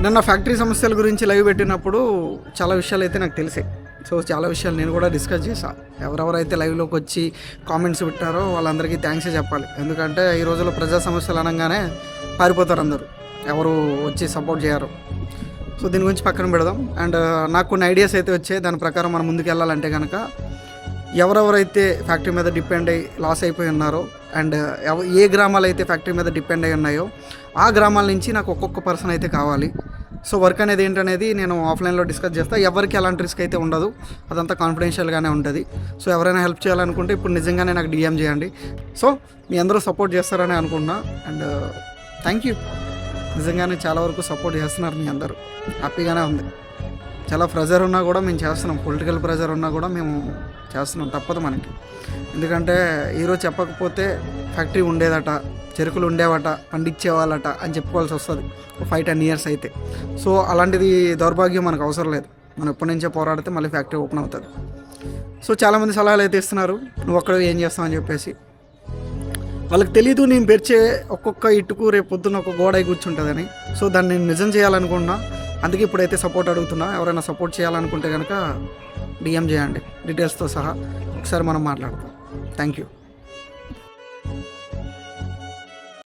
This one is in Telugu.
నిన్న ఫ్యాక్టరీ సమస్యల గురించి లైవ్ పెట్టినప్పుడు చాలా విషయాలు అయితే నాకు తెలిసాయి. సో చాలా విషయాలు నేను కూడా డిస్కస్ చేశాను. ఎవరెవరైతే లైవ్లోకి వచ్చి కామెంట్స్ పెట్టారో వాళ్ళందరికీ థ్యాంక్సే చెప్పాలి. ఎందుకంటే ఈ రోజుల్లో ప్రజా సమస్యలు అనగానే పారిపోతారు అందరూ, ఎవరు వచ్చి సపోర్ట్ చేయరు. సో దీని గురించి పక్కన పెడదాం. అండ్ నాకు కొన్ని ఐడియాస్ అయితే వచ్చాయి. దాని ప్రకారం మనం ముందుకు వెళ్ళాలంటే కనుక ఎవరెవరైతే ఫ్యాక్టరీ మీద డిపెండ్ అయ్యి లాస్ అయిపోయి ఉన్నారో అండ్ ఏ గ్రామాలు అయితే ఫ్యాక్టరీ మీద డిపెండ్ అయ్యి ఉన్నాయో ఆ గ్రామాల నుంచి నాకు ఒక్కొక్క పర్సన్ అయితే కావాలి. సో వర్క్ అనేది ఏంటనేది నేను ఆఫ్లైన్లో డిస్కస్ చేస్తాను. ఎవరికి ఎలాంటి రిస్క్ అయితే ఉండదు, అదంతా కాన్ఫిడెన్షియల్గానే ఉంటుంది. సో ఎవరైనా హెల్ప్ చేయాలనుకుంటే ఇప్పుడు నిజంగానే నాకు డిఎం చేయండి. సో మీ అందరూ సపోర్ట్ చేస్తారని అనుకున్నా. అండ్ థ్యాంక్ యూ, నిజంగానే చాలా వరకు సపోర్ట్ చేస్తున్నారు మీ అందరూ. హ్యాపీగానే ఉంది. చాలా ప్రెజర్ ఉన్నా కూడా మేము చేస్తున్నాం, పొలిటికల్ ప్రెజర్ ఉన్నా కూడా మేము చేస్తున్నాం, తప్పదు మనకి. ఎందుకంటే ఈరోజు చెప్పకపోతే ఫ్యాక్టరీ ఉండేదట, చెరుకులు ఉండేవట, పండించేవాళ్ళట అని చెప్పుకోవాల్సి వస్తుంది 5-10 years అయితే. సో అలాంటిది దౌర్భాగ్యం మనకు అవసరం లేదు. మనం ఎప్పటి నుంచో పోరాడితే మళ్ళీ ఫ్యాక్టరీ ఓపెన్ అవుతుంది. సో చాలామంది సలహాలు అయితే ఇస్తున్నారు, నువ్వు ఒక్కడ ఏం చేస్తావు అని చెప్పేసి. వాళ్ళకి తెలీదు నేను పెరిచే ఒక్కొక్క ఇటుకు రేపు పొద్దున్న ఒక గోడ కూర్చుంటుందని. సో దాన్ని నేను నిజం చేయాలనుకున్నా. అందుకే ఇప్పుడైతే సపోర్ట్ అడుగుతున్నా. ఎవరైనా సపోర్ట్ చేయాలనుకుంటే కనుక డిఎం చేయండి, డీటెయిల్స్తో సహా. ఒకసారి మనం మాట్లాడతాం. Thank you.